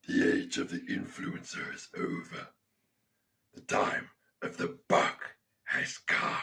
The age of the influencer is over. The time of the buck has come.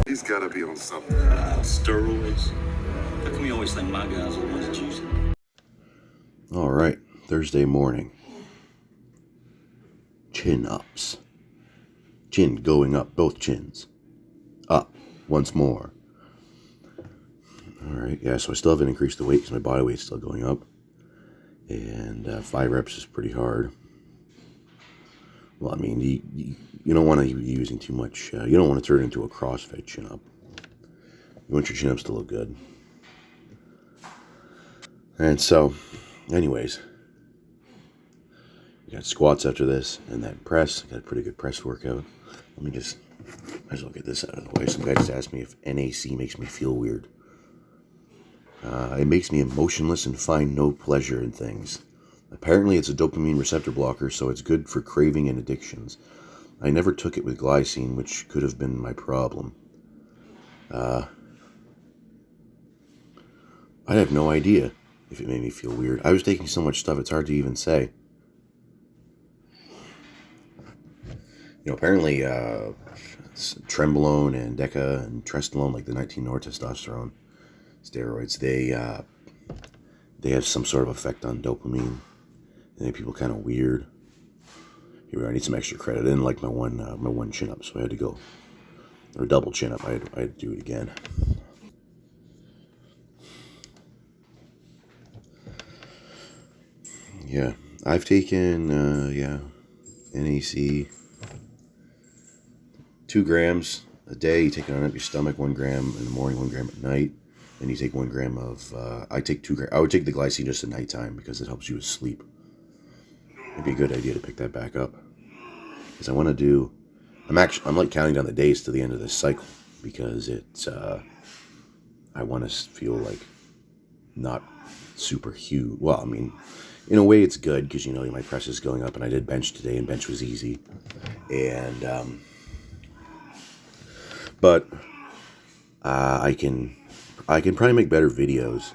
He's gotta be on something. Steroids. How come you always think my guys are the ones that use it? All right, Thursday morning. Chin ups. Chin going up, both chins. Up, once more. All right, yeah, so I still haven't increased the weight because my body weight's still going up. And 5 reps is pretty hard. Well, I mean, you don't want to be using too much. You don't want to turn it into a CrossFit chin up. You want your chin ups to look good. And so, anyways, we got squats after this, and that press. Got a pretty good press workout. Let me just, might as well get this out of the way. Some guy just asked me if NAC makes me feel weird. It makes me emotionless and find no pleasure in things. Apparently it's a dopamine receptor blocker, so it's good for craving and addictions. I never took it with glycine, which could have been my problem. I have no idea if it made me feel weird. I was taking so much stuff, it's hard to even say. You know, apparently Trenbolone and Deca and Trestolone, like the 19-nor testosterone steroids, they have some sort of effect on dopamine. They make people kind of weird. Here we are. I need some extra credit. I didn't like my one chin up, so I had to go, or double chin up. I had to do it again. Yeah, I've taken NAC 2 grams a day. You take it on up your stomach, 1 gram in the morning, 1 gram at night. Then you take 1 gram of. I take 2 grams. I would take the glycine just at nighttime because it helps you with sleep. It'd be a good idea to pick that back up, because I want to do. I'm like counting down the days to the end of this cycle because it's. I want to feel like not super huge. Well, I mean, in a way it's good because my press is going up, and I did bench today, and bench was easy, and but I can probably make better videos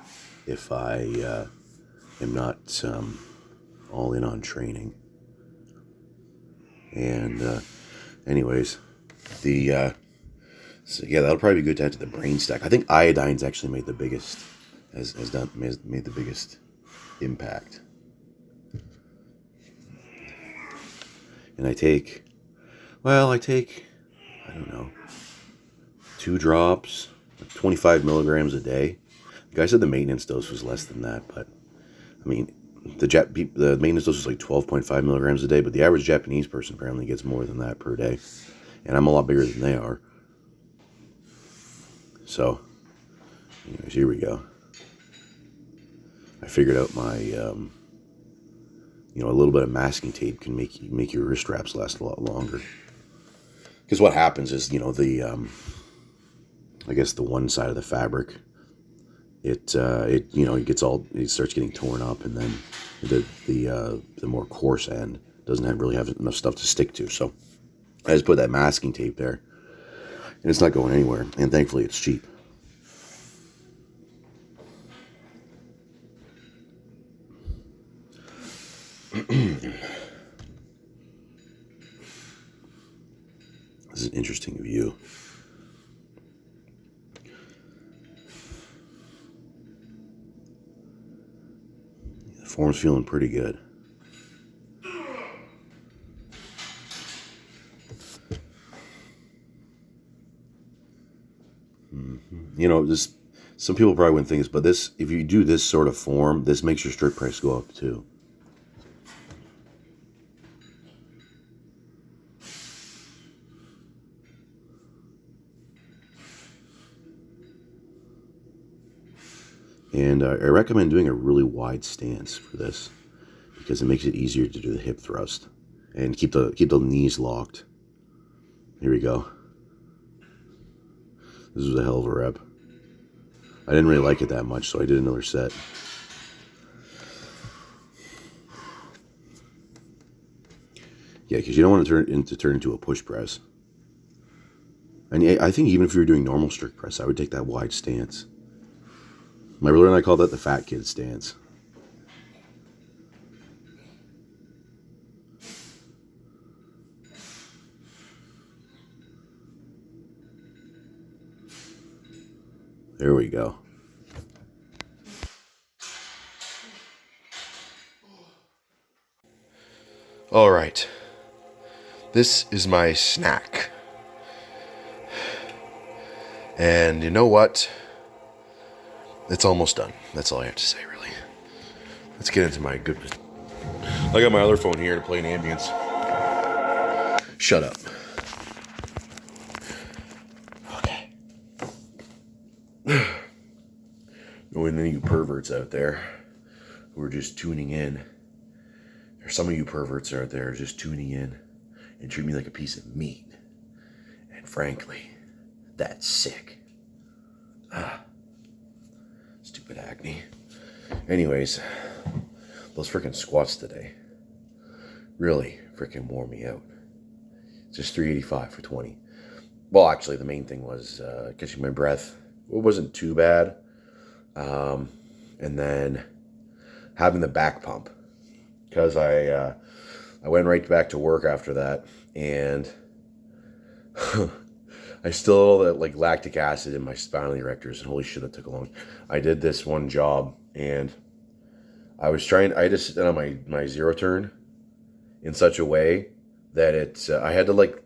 if I am not all in on training. And anyways, so yeah, that'll probably be good to add to the brain stack. I think iodine's actually made the biggest made the biggest impact. And I take I don't know, 2 drops, 25 milligrams a day. The guy said the maintenance dose was less than that, but I mean, the maintenance dose was like 12.5 milligrams a day, but the average Japanese person apparently gets more than that per day, and I'm a lot bigger than they are. So, anyways, here we go. I figured out my, a little bit of masking tape can make your wrist wraps last a lot longer. Because what happens is, I guess the one side of the fabric, it starts getting torn up, and then the more coarse end doesn't really have enough stuff to stick to. So I just put that masking tape there, and it's not going anywhere. And thankfully, it's cheap. This is an interesting view. The form's feeling pretty good. Some people probably wouldn't think this, but if you do this sort of form, this makes your strip price go up too. And I recommend doing a really wide stance for this because it makes it easier to do the hip thrust. And keep the knees locked. Here we go. This was a hell of a rep. I didn't really like it that much, so I did another set. Yeah, because you don't want to turn into a push press. And I think even if you were doing normal strict press, I would take that wide stance. My brother and I call that the fat kid stance. There we go. All right. This is my snack. And you know what? It's almost done. That's all I have to say, really. Let's get into my good... I got my other phone here to play an ambience. Shut up. Okay. Knowing any of you perverts out there who are just tuning in, there's some of you perverts out there just tuning in and treat me like a piece of meat. And frankly, that's sick. Stupid acne. Anyways, those freaking squats today really freaking wore me out. Just 385 for 20. Well, actually, the main thing was catching my breath. It wasn't too bad. And then having the back pump. Because I went right back to work after that. And I still had like lactic acid in my spinal erectors. And holy shit, that took a long... I did this one job. And I just sit on my zero turn in such a way that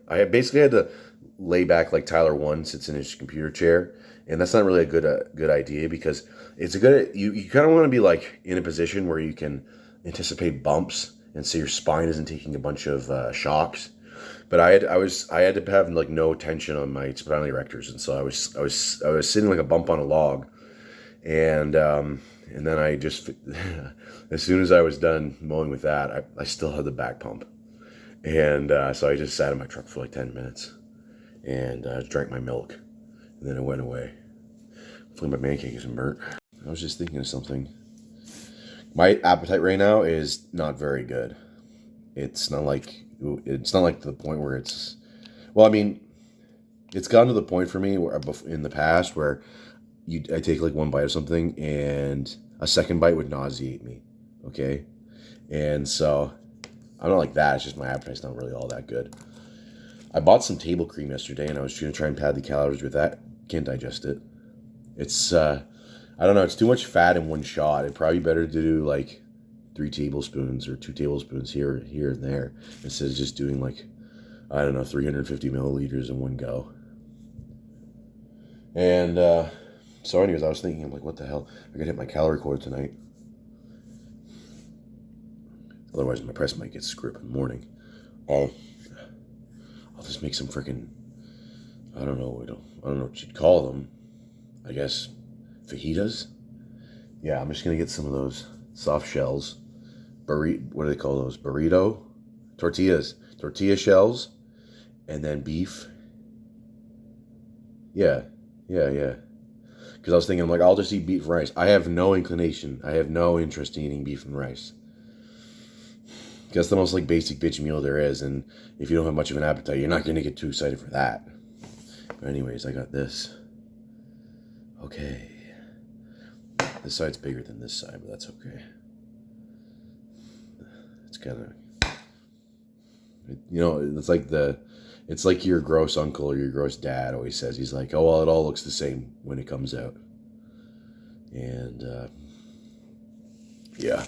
I basically had to lay back like Tyler 1 sits in his computer chair. And that's not really a good idea, because it's a good... You kind of want to be like in a position where you can anticipate bumps and so your spine isn't taking a bunch of shocks. But I had to have like no tension on my spinal erectors, and so I was sitting like a bump on a log, and then I just as soon as I was done mowing with that, I still had the back pump, and so I just sat in my truck for like 10 minutes and drank my milk, and then it went away. Hopefully my pancake isn't burnt. I was just thinking of something. My appetite right now is not very good. It's not like to the point where it's... Well, I mean, it's gotten to the point for me where in the past where I take like one bite of something and a second bite would nauseate me, okay? And so I'm not like that. It's just my appetite's not really all that good. I bought some table cream yesterday and I was going to try and pad the calories with that. Can't digest it. It's, I don't know, it's too much fat in one shot. It'd probably be better to do like 3 tablespoons or 2 tablespoons here and there, instead of just doing like, I don't know, 350 milliliters in one go. And so anyways, I was thinking, I'm like, what the hell? I gotta hit my calorie quota tonight. Otherwise my press might get screwed up in the morning. I'll just make some freaking, I don't know what you'd call them. I guess fajitas? Yeah, I'm just gonna get some of those soft shells. What do they call those? Burrito? Tortillas. Tortilla shells. And then beef. Yeah. Because I was thinking, like, I'll just eat beef and rice. I have no inclination. I have no interest in eating beef and rice. That's the most, like, basic bitch meal there is. And if you don't have much of an appetite, you're not going to get too excited for that. But anyways, I got this. Okay. This side's bigger than this side, but that's okay. It's kind of, it's like your gross uncle or your gross dad always says. He's like, oh, well, it all looks the same when it comes out. And, yeah.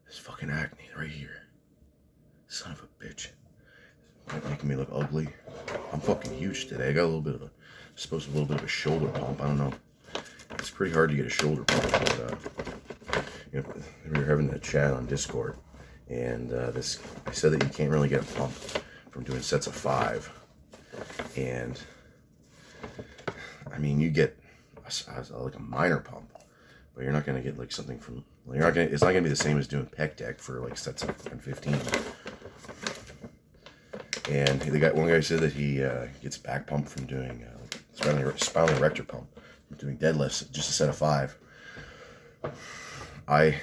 This fucking acne right here. Son of a bitch. Making me look ugly. I'm fucking huge today. I got a little bit of a shoulder pump. I don't know. It's pretty hard to get a shoulder pump, but, we were having that chat on Discord, and I said that you can't really get a pump from doing sets of 5, and I mean, you get like a minor pump, but you're not going to get like something from Well, it's not gonna be the same as doing pec deck for like sets of 15. And one guy said that he gets back pump from doing spinal erector pump from doing deadlifts, just a set of 5. I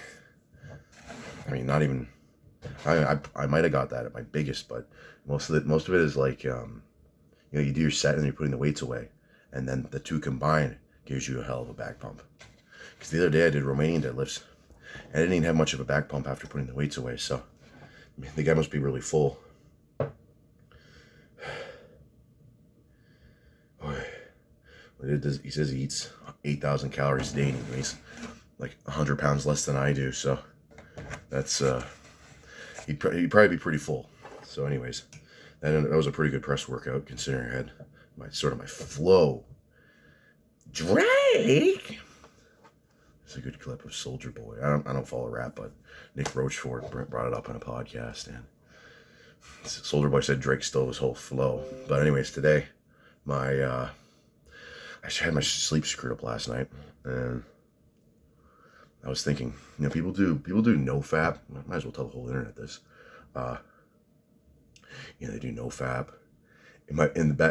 mean, not even. I might have got that at my biggest, but most of it is like you do your set and you're putting the weights away, and then the two combined gives you a hell of a back pump. Because the other day I did Romanian deadlifts, and I didn't even have much of a back pump after putting the weights away. So I mean, the guy must be really full. He says he eats 8,000 calories a day, and he weighs like 100 pounds less than I do. So that's he'd probably be pretty full. So anyways, that was a pretty good press workout considering I had my flow. Drake. It's a good clip of Soldier Boy. I don't follow rap, but Nick Rochefort brought it up on a podcast, and Soldier Boy said Drake stole his whole flow. But anyways, today I had my sleep screwed up last night, and I was thinking, people do nofap. I might as well tell the whole internet this. They do nofap.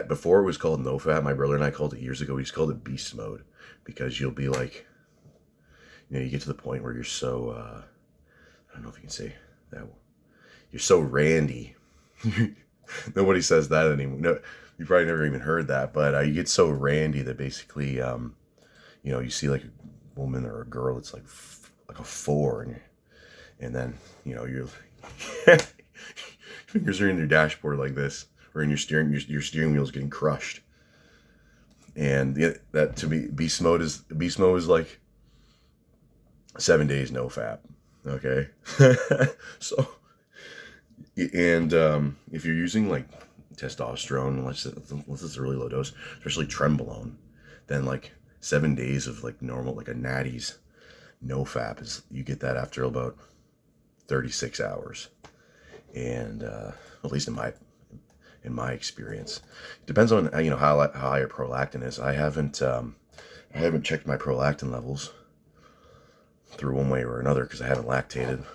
Before it was called nofap, my brother and I called it years ago. We just called it beast mode, because you'll be like, you get to the point where you're so I don't know if you can say that. You're so randy. Nobody says that anymore. No, you probably never even heard that, but you get so randy that basically, you see like a woman or a girl that's like a 4, and then you're fingers are in your dashboard like this, or in your steering wheel's getting crushed. And that to me, beast mode is like 7 days no fap. Okay. So, and if you're using like testosterone, unless it's a really low dose, especially trenbolone, then like 7 days of like normal, like a natty's no fap you get that after about 36 hours. And at least in my experience, it depends on how high your prolactin is. I haven't checked my prolactin levels through one way or another because I haven't lactated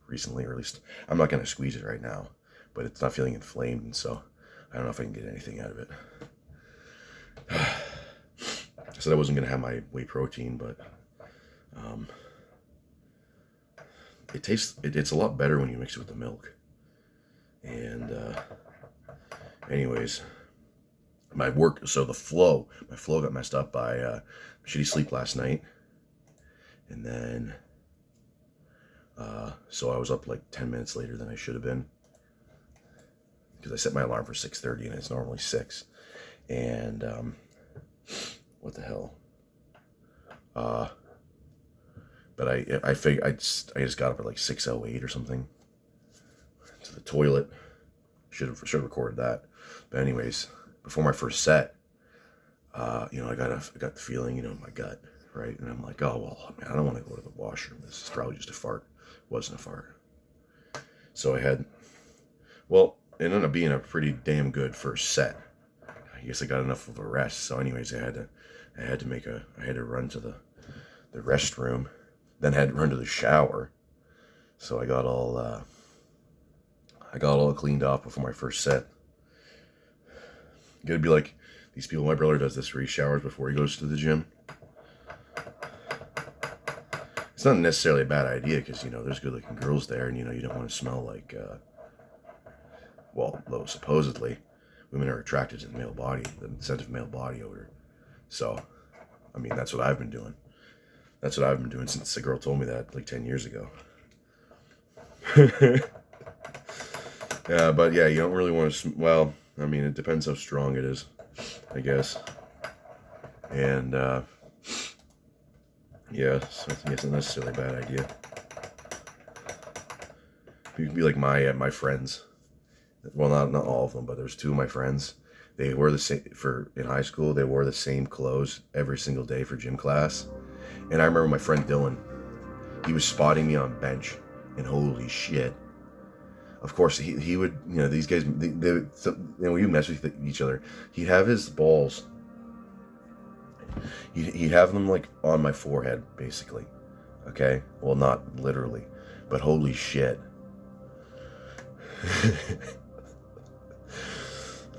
recently, or at least I'm not going to squeeze it right now, but it's not feeling inflamed, and so I don't know if I can get anything out of it. I said I wasn't going to have my whey protein, but it's a lot better when you mix it with the milk. And anyways, my flow got messed up by shitty sleep last night, and then so I was up like 10 minutes later than I should have been, because I set my alarm for 6:30 and it's normally 6. And what the hell? But I just got up at like 6:08 or something to the toilet. Should have recorded that. But anyways, before my first set, I got the feeling, in my gut, right? And I'm like, oh well, man, I don't want to go to the washroom. This is probably just a fart. It wasn't a fart. So it ended up being a pretty damn good first set. I guess I got enough of a rest. So anyways, I had to run to the restroom, then had to run to the shower. So I got all cleaned off before my first set. You gotta be like these people. My brother does this where he showers before he goes to the gym. It's not necessarily a bad idea because, there's good looking girls there, and, you don't want to smell like, though supposedly women are attracted to the male body, the scent of male body odor. So, I mean, that's what I've been doing. That's what I've been doing since the girl told me that like 10 years ago. Yeah, but yeah, you don't really want to, well, I mean, it depends how strong it is, I guess. And, yeah, so I think it's not necessarily a bad idea. You can be like my friends. Well, not all of them, but there's 2 of my friends. They wore the same, in high school, they wore the same clothes every single day for gym class. And I remember my friend Dylan, he was spotting me on bench, and holy shit. Of course, he would, these guys, we mess with each other. He'd have his balls, he'd have them like on my forehead, basically. Okay? Well, not literally, but holy shit.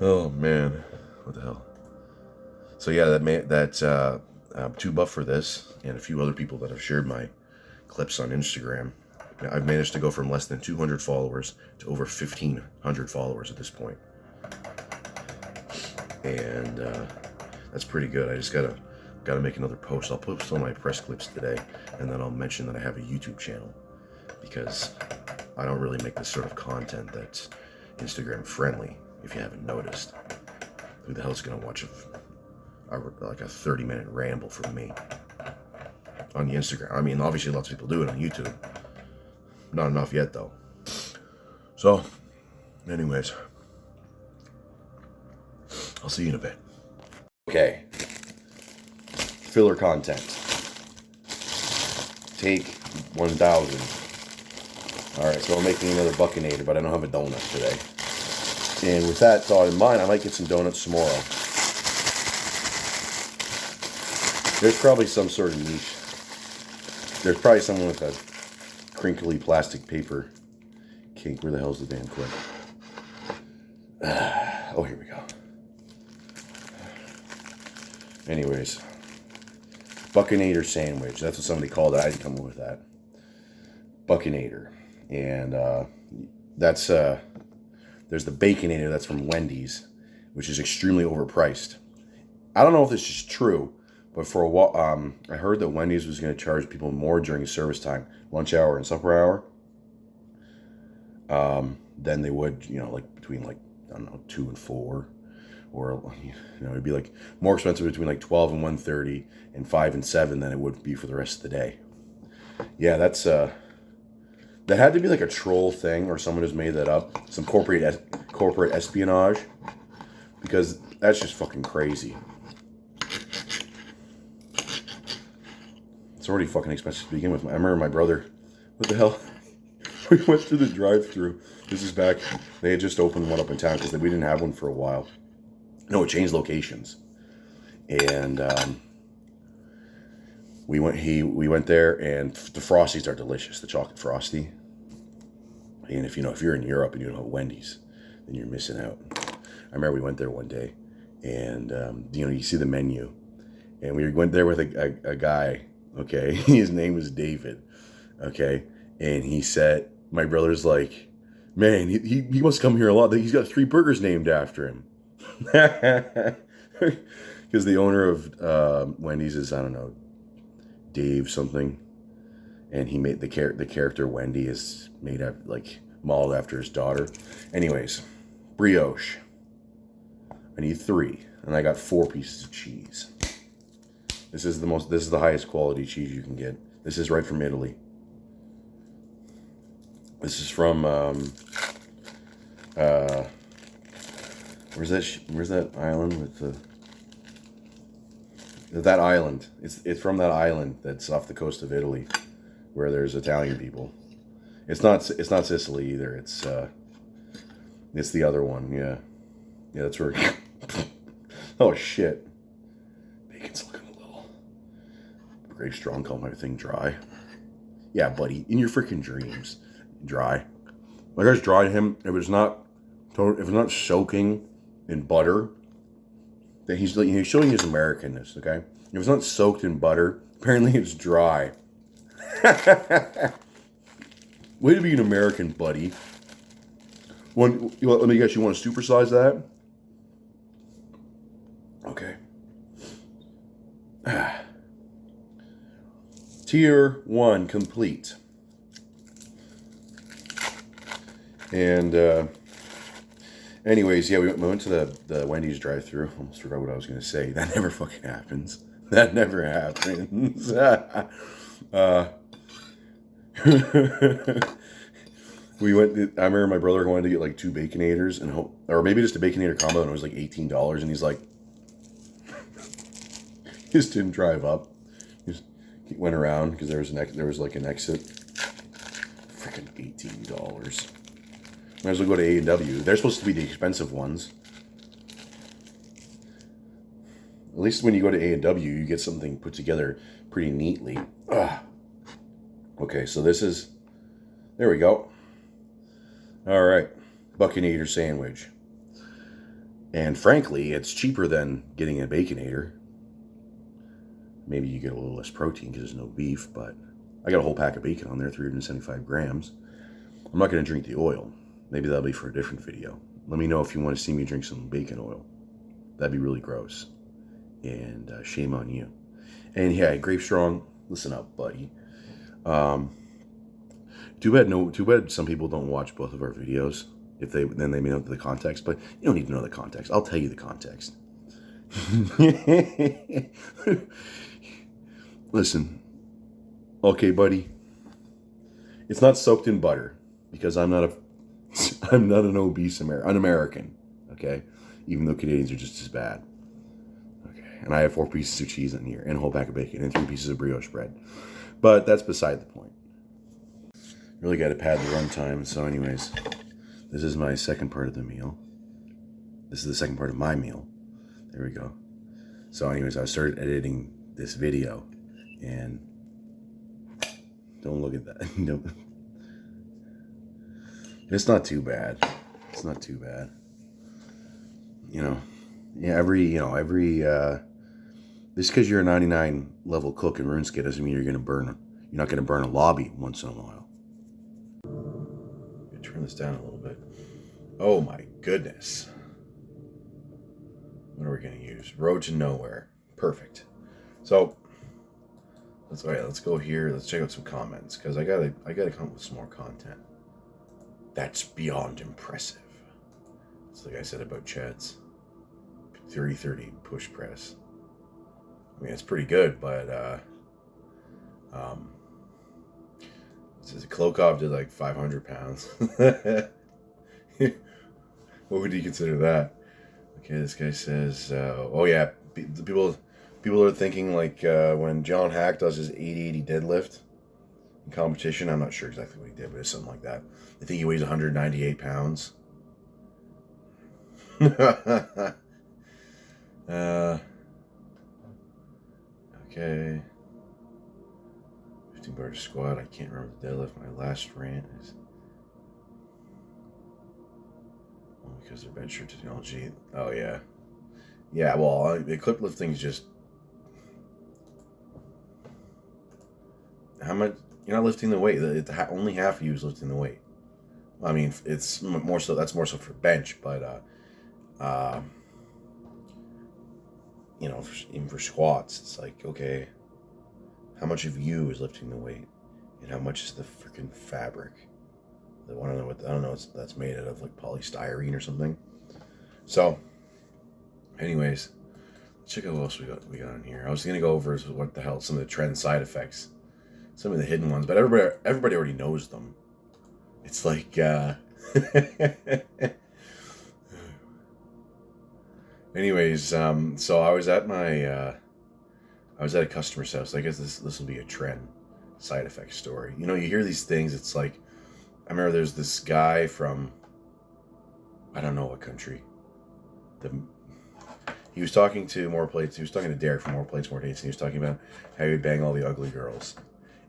Oh man, what the hell? So yeah, I'm too buff for this, and a few other people that have shared my clips on Instagram. I've managed to go from less than 200 followers to over 1,500 followers at this point, and that's pretty good. I just gotta make another post. I'll post all my press clips today, and then I'll mention that I have a YouTube channel, because I don't really make this sort of content that's Instagram friendly. If you haven't noticed, who the hell's gonna watch like a 30-minute ramble from me on the Instagram? I mean, obviously lots of people do it on YouTube. Not enough yet, though. So, anyways, I'll see you in a bit. Okay. Filler content. Take 1,000. Alright, so I'm making another Buckinator, but I don't have a donut today. And with that thought in mind, I might get some donuts tomorrow. There's probably some sort of niche. There's probably someone with a crinkly plastic paper kink. Where the hell's the damn clip? Oh, here we go. Anyways, Buckinator sandwich. That's what somebody called it. I didn't come up with that. Buckinator. And that's there's the Baconator that's from Wendy's, which is extremely overpriced. I don't know if this is true, but for a while, I heard that Wendy's was going to charge people more during service time, lunch hour and supper hour, than they would, like between like, I don't know, 2 and 4, or, it'd be like more expensive between like 12 and 1:30 and 5 and 7 than it would be for the rest of the day. Yeah, that's, that had to be like a troll thing, or someone who's made that up. Some corporate espionage. Because that's just fucking crazy. It's already fucking expensive to begin with. I remember my brother, what the hell? We went through the drive-thru. This is back, they had just opened one up in town because we didn't have one for a while. No, it changed locations. And we went there, and the Frosties are delicious, the chocolate Frosty. And if you're in Europe and you don't have Wendy's, then you're missing out. I remember we went there one day, and you see the menu, and we went there with a guy. Okay, his name was David. Okay, and he said, my brother's like, man, he must come here a lot. He's got 3 burgers named after him. Because the owner of Wendy's is, I don't know, Dave something, and he made the character Wendy is made up, like, modeled after his daughter. Anyways, brioche. I need 3, and I got 4 pieces of cheese. This is the highest quality cheese you can get. This is right from Italy. This is from where's that island with that island? It's from that island that's off the coast of Italy, where there's Italian people. It's not Sicily either. It's the other one. Yeah, that's where. Oh shit! Bacon's looking a little. Grave Strong called my thing dry. Yeah, buddy, in your freaking dreams, dry. Like I was dry to him. If it's not soaking in butter, then he's showing his Americanness. Okay, if it's not soaked in butter, apparently it's dry. Way to be an American, buddy. Let me guess, you want to supersize that? Okay. Tier 1 complete. And anyways, yeah, we went to the Wendy's drive-thru. Almost forgot what I was going to say. That never fucking happens. That never happens. We went. I remember my brother wanted to get like 2 Baconators or maybe just a Baconator combo, and it was like $18. And he's like, he just didn't drive up. He went around because there was like an exit. Freaking $18. Might as well go to A&W. They're supposed to be the expensive ones. At least when you go to A&W, you get something put together pretty neatly. Ugh. Okay, so this is, there we go. All right, Buckinator sandwich. And frankly, it's cheaper than getting a Baconator. Maybe you get a little less protein because there's no beef, but I got a whole pack of bacon on there, 375 grams. I'm not going to drink the oil. Maybe that'll be for a different video. Let me know if you want to see me drink some bacon oil. That'd be really gross. And shame on you. And yeah, Grape Strong, listen up, buddy. Too bad some people don't watch both of our videos. Then they may know the context, but you don't need to know the context. I'll tell you the context. Listen, okay, buddy. It's not soaked in butter because I'm not an obese un-American. Okay, even though Canadians are just as bad. Okay, and I have 4 pieces of cheese in here and a whole pack of bacon and 3 pieces of brioche bread. But that's beside the point. Really got to pad the runtime. So, anyways, this is my second part of the meal. This is the second part of my meal. There we go. So, anyways, I started editing this video, and don't look at that. No, it's not too bad. It's not too bad. Yeah, just because you're a 99 level cook in RuneScape doesn't mean you're not gonna burn a lobby once in a while. Turn this down a little bit. Oh my goodness. What are we going to use? Road to Nowhere. Perfect. So, let's go here. Let's check out some comments because I gotta come up with some more content. That's beyond impressive. It's like I said about Chad's 30-30 push press. I mean, it's pretty good, but says Klokov did like 500 pounds. What would you consider that? Okay, this guy says, oh yeah, people are thinking like when John Hack does his 80-80 deadlift in competition, I'm not sure exactly what he did, but it's something like that. I think he weighs 198 pounds. Okay. 15 bar squat. I can't remember the deadlift. My last rant is because they're bench technology. Oh yeah, yeah. Well, the clip lifting is just how much you're not lifting the weight. Only half of you is lifting the weight. I mean, it's more so. That's more so for bench, but even for squats, it's like, okay, how much of you is lifting the weight, and how much is the freaking fabric? I don't know. That's made out of like polystyrene or something. So, anyways, let's check out what else we got on here. I was gonna go over what the hell some of the trend side effects, some of the hidden ones, but everybody already knows them. It's like anyways, so I was at a customer's house. I guess this will be a trend side effect story. You hear these things. It's like, I remember there's this guy from, I don't know what country. He was talking to More Plates. He was talking to Derek from More Plates, More Dates, and he was talking about how he would bang all the ugly girls.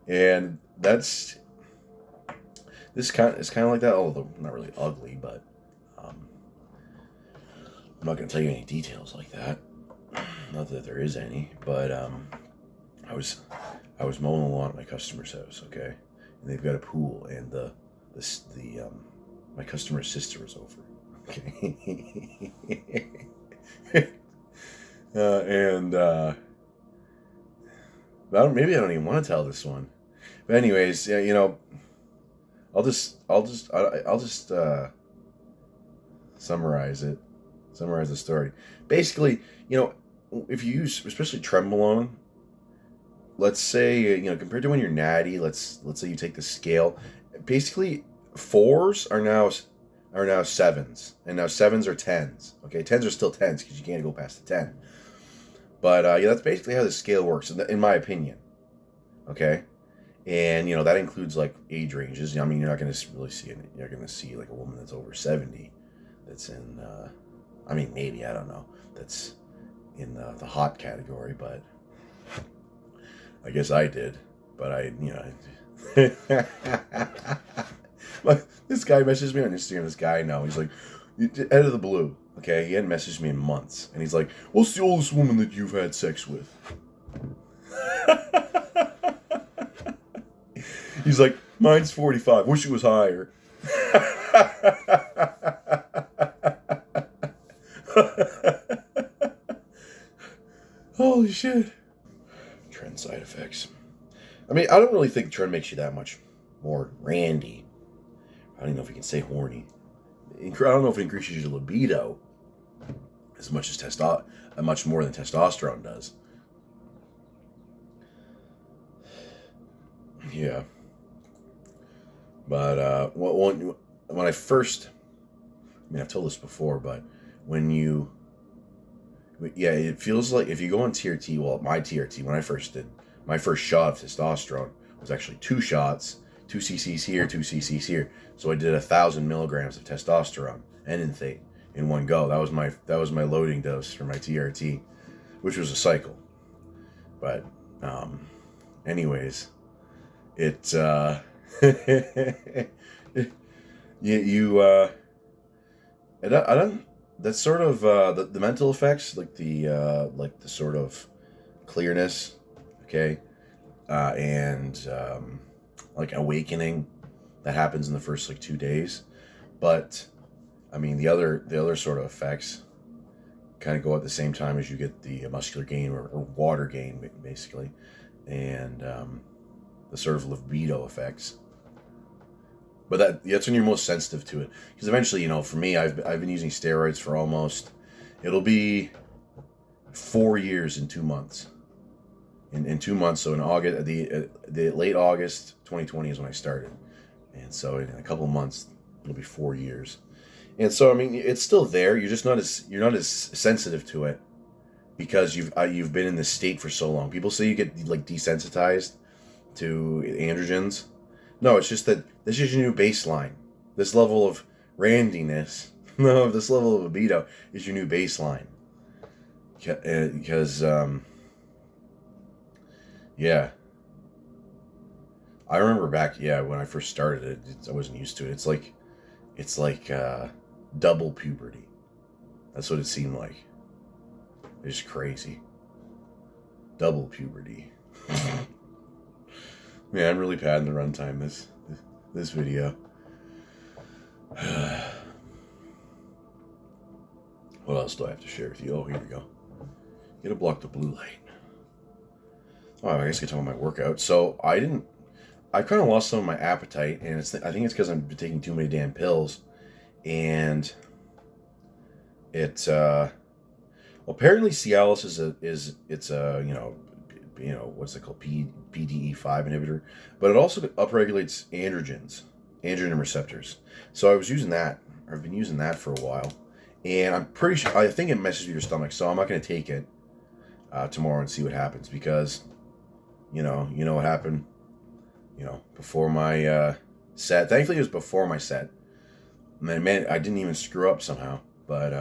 And it's kind of like that, although not really ugly, but I'm not going to tell you any details like that. Not that there is any, but I was mowing the lawn at my customer's house, okay, and they've got a pool, and my customer's sister was over, okay, and maybe I don't even want to tell this one, but anyways, yeah, I'll just summarize the story. Basically, if you use especially trenbolone, let's say, compared to when you're natty, let's say you take the scale, basically 4s are now 7s, and now 7s are 10s. Okay, 10s are still 10s because you can't go past the 10. But that's basically how the scale works, in my opinion. Okay, and that includes like age ranges. I mean, you're not going to really see it. You're going to see like a woman that's over 70 that's in. I mean, maybe, I don't know. That's in the hot category, but I guess I did. But This guy messaged me on Instagram. This guy now, he's like, out of the blue. Okay, he hadn't messaged me in months, and he's like, "What's the oldest woman that you've had sex with?" He's like, "Mine's 45. Wish it was higher." Holy shit. Trend side effects. I mean, I don't really think trend makes you that much more randy. I don't even know if you can say horny. I don't know if it increases your libido as much as much more than testosterone does. Yeah. But when I first, I mean, I've told this before, but it feels like if you go on TRT, well, my TRT, when I first did, my first shot of testosterone was actually 2 shots, 2 cc's here, 2 cc's here. So I did 1,000 milligrams of testosterone and enthate in one go. That was my loading dose for my TRT, which was a cycle. But, anyways, it, I don't. That's sort of the mental effects, like the sort of clearness, okay, and like awakening that happens in the first like 2 days. But I mean, the other sort of effects kind of go at the same time as you get the muscular gain or water gain, basically, and the sort of libido effects. But that's when you're most sensitive to it. Because eventually, for me, I've been using steroids for it'll be 4 years in 2 months. In 2 months, so in August, the late August 2020 is when I started. And so in a couple of months, it'll be 4 years. And so, I mean, it's still there. You're not as sensitive to it because you've been in this state for so long. People say you get like desensitized to androgens. No, it's just that this is your new baseline. This level of randiness, this level of libido is your new baseline. Because, yeah. I remember back, when I first started it, I wasn't used to it. It's like double puberty. That's what it seemed like. It's crazy. Double puberty. Man, I'm really padding the runtime this video. What else do I have to share with you? Oh, here we go. You gotta block the blue light. Oh, I guess I could talk about my workout. So I kind of lost some of my appetite, and I think it's because I've been taking too many damn pills, and apparently Cialis is a what's it called, PDE5 inhibitor, but it also upregulates androgen receptors. So I've been using that for a while, and I'm pretty sure, I think it messes with your stomach, so I'm not going to take it tomorrow and see what happens, because you know what happened, before my set. Thankfully it was before my set. Man, I didn't even screw up somehow, but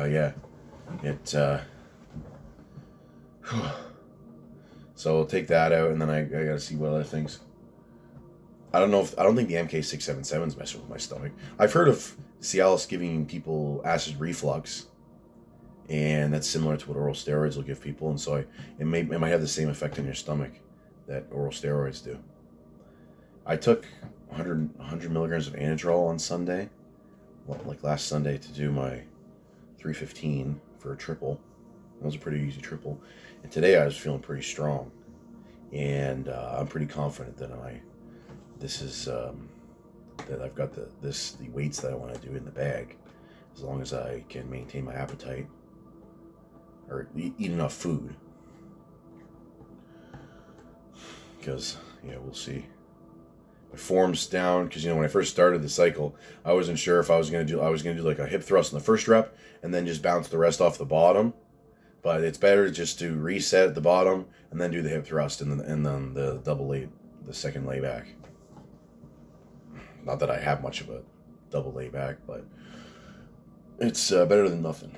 so I'll take that out, and then I gotta see what other things. I don't think the MK677 is messing with my stomach. I've heard of Cialis giving people acid reflux, and that's similar to what oral steroids will give people, and so it might have the same effect on your stomach that oral steroids do. I took 100 milligrams of Anadrol on Sunday, like last Sunday, to do my 315 for a triple. That was a pretty easy triple. And today I was feeling pretty strong, and I'm pretty confident that that I've got the weights that I want to do in the bag, as long as I can maintain my appetite or eat enough food. Because we'll see. My form's down because when I first started the cycle, I wasn't sure if I was gonna do like a hip thrust in the first rep and then just bounce the rest off the bottom. But it's better just to reset at the bottom and then do the hip thrust and then the double lay, the second layback. Not that I have much of a double layback, but it's better than nothing.